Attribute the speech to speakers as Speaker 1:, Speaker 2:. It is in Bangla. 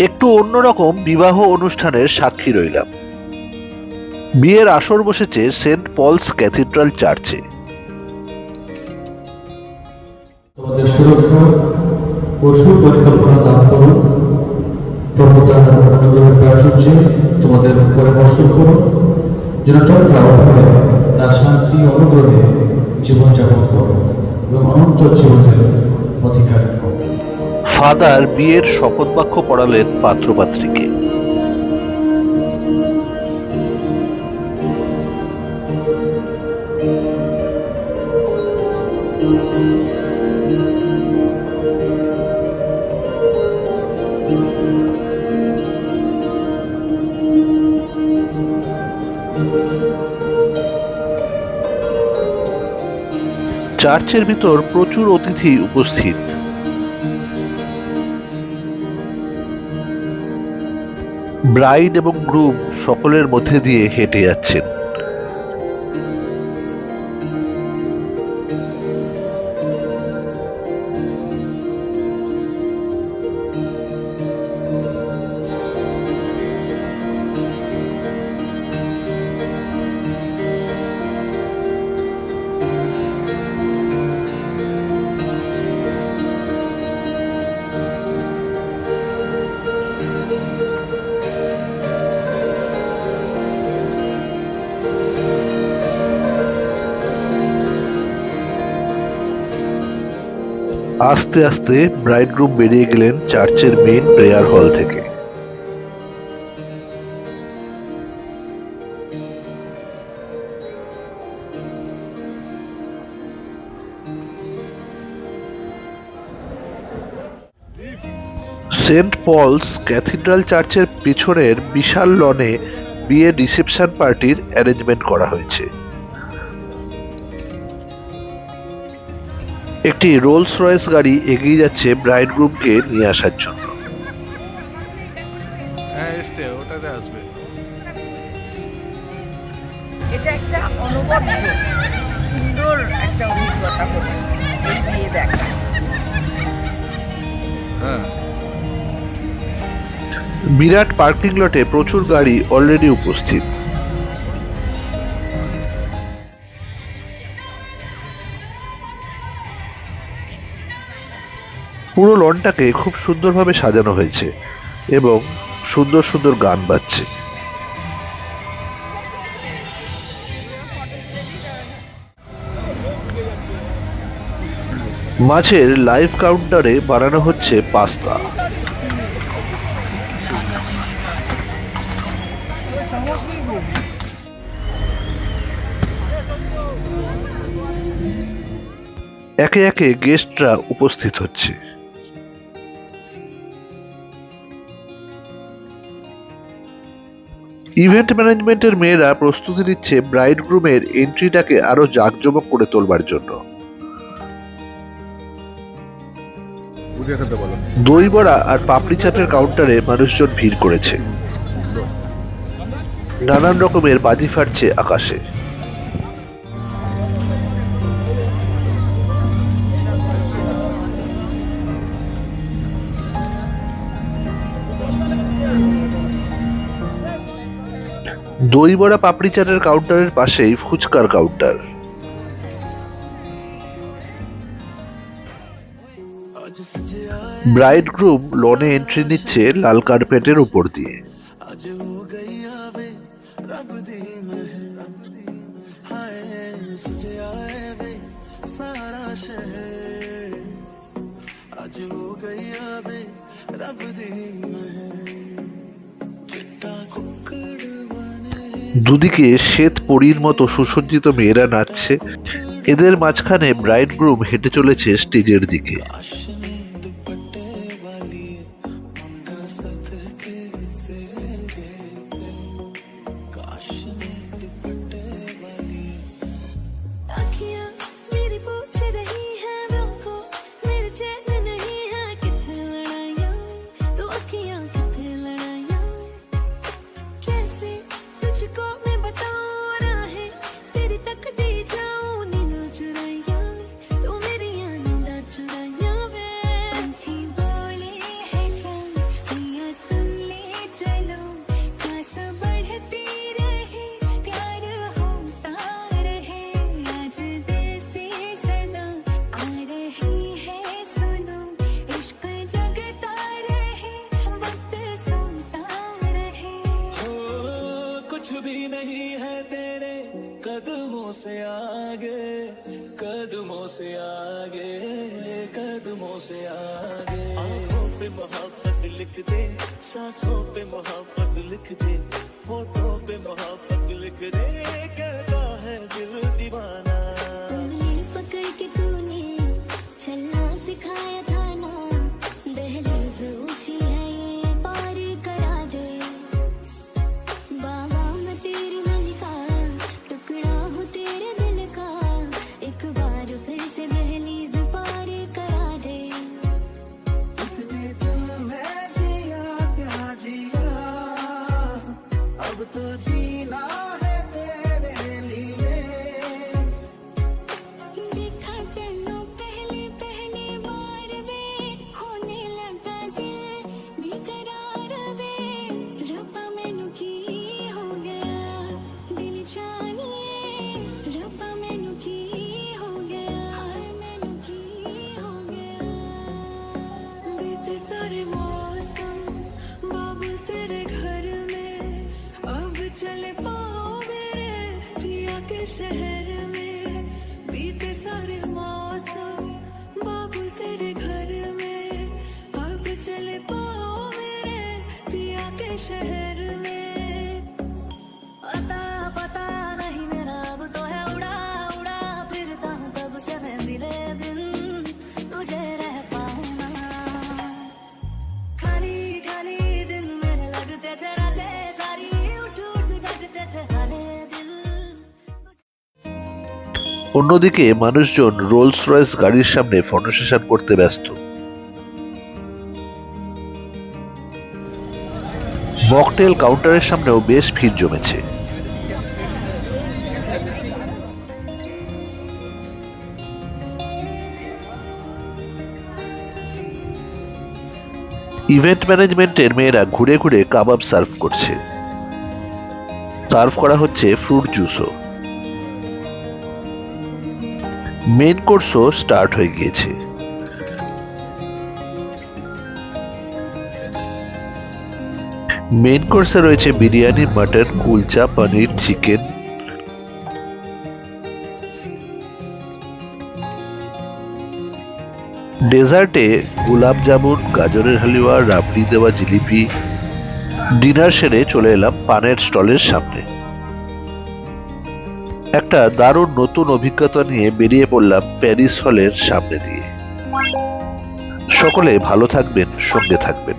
Speaker 1: একটু অন্যরকম বিবাহ অনুষ্ঠানের সাক্ষী রইলাম। বিয়ের আসর বসেছে সেন্ট পলস ক্যাথিড্রাল চার্চে।
Speaker 2: তোমাদের সুরক্ষা ও সুপরিকল্পনা দান করুন। প্রভু তার অনুগ্রহের প্রাচুর্যে তোমাদের উপরে বর্ষণ করুন, যেন তোমরা অভয়ে তার শান্তি অনুগ্রহে জীবনযাপন করো এবং অনন্ত জীবনের অধিকার করো।
Speaker 1: ফাদার বিয়ের শপথ বাক্য পড়ালেন পাত্রপাত্রীকে। চার্চের ভিতর প্রচুর অতিথি উপস্থিত। ব্রাইড এবং গ্রুম সকলের মধ্যে দিয়ে হেঁটে যাচ্ছেন। আস্তে আস্তে ব্রাইডগ্রুম বেরিয়ে গেলেন চার্চের মেইন প্রেয়ার হল থেকে। সেন্ট পলস ক্যাথিড্রাল চার্চের পিছনের বিশাল লনে বিয়ের রিসেপশন পার্টির অ্যারেঞ্জমেন্ট করা হয়েছে। একটি রোলস রয়েস গাড়ি এগিয়ে যাচ্ছে ব্রাইডগ্রুমকে নিয়ে আসার জন্য।
Speaker 3: এটা একটা অনবদ্য সুন্দর একটা অভিজ্ঞতা হবে এই বিয়ে দেখা।
Speaker 1: বিরাট পার্কিং লটে প্রচুর গাড়ি অলরেডি উপস্থিত। পুরো লনটাকে খুব সুন্দরভাবে সাজানো হয়েছে এবং সুন্দর সুন্দর গান বাজছে। মাছের লাইভ কাউন্টারে বানানো হচ্ছে পাস্তা। একে একে গেস্টরা উপস্থিত হচ্ছে। ইভেন্ট ম্যানেজমেন্টের মেয়েরা প্রস্তুতি নিচ্ছে ব্রাইডগ্রুমের এন্ট্রিটাকে আরো জাঁকজমক করে তোলবার জন্য। দই বড়া আর পাপড়ি চাটের কাউন্টারে মানুষজন ভিড় করেছে। নানান রকমের বাজি ফাটছে আকাশে। দই বড়া পাপড়ি চাটের কাউন্টারের পাশেই ফুচকার কাউন্টার। ব্রাইডগ্রুম লনে এন্ট্রি নিচ্ছে লাল কার্পেটের উপর দিয়ে। দুদিকে শ্বেত পরীর মতো সুসজ্জিত মেয়েরা নাচছে। এদের মাঝখানে ব্রাইডগ্রুম হেঁটে চলেছে স্টেজের দিকে।
Speaker 4: लिख दे, सांसों पे मोहब्बत लिख दे, होठों पे मोहब्बत लिख दे, कहता है दिल दीवाना।
Speaker 5: उंगली पकड़ के तूने चलना सिखाया था ना, दहलीज ऊंची है ये पार करा दे। बाबा मैं तेरी मलिका, टुकड़ा हूँ तेरे दिल का, एक बार फिर से दहलीज पार करा दे।
Speaker 4: इतने दिल में जिया प्यार जिया, अब तो जीना है तेरे लिए।
Speaker 5: देखा तेनू पहली पहली बार वे, होने लगा दिल बेकरार वे। रब्बा मैनू की हो गया, दिल जानिए रब्बा मैनू की हो गया, हाय मैनू की हो गया। बीते सारे मौसम बाबू तेरे घर में, अब चले पाओ मेरे पिया के शहर में। बीते सारे मौसम बाबू तेरे घर में, अब चले पाओ मेरे पिया के शहर में। अता पता नहीं मेरा अब तो है उड़ा उड़ा फिरता हूँ कब से मैं मिले बिन तुझे रह पाऊँ ना। खाली खाली दिन मेरे लगते थे रातें सारी, उठ उठ जगते थे हाले दिल।
Speaker 1: অন্যদিকে মানুষজন রোলস রয়েস গাড়ির সামনে ফটো সেশন করতে ব্যস্ত। মকটেল কাউন্টারের সামনেও বেশ ভিড় জমেছে। ইভেন্ট ম্যানেজমেন্টের মেয়েরা ঘুরে ঘুরে কাবাব সার্ভ করছে। সার্ভ করা হচ্ছে ফ্রুট জুসও। মেইন কোর্সও স্টার্ট হয়ে গিয়েছে। মেইন কোর্সে রয়েছে বিরিয়ানি, মাটন, কুলচা, পনির, চিকেন। ডেজার্টে গোলাপ জামুন, গাজরের হালুয়া, রাবড়ি দেওয়া জিলিপি। ডিনার সেরে চলে এলাম পানের স্টলের সামনে। একটা দারুণ নতুন অভিজ্ঞতা নিয়ে বেরিয়ে পড়লাম প্যারিস হলের সামনে দিয়ে। সকলে ভালো থাকবেন, সঙ্গে থাকবেন।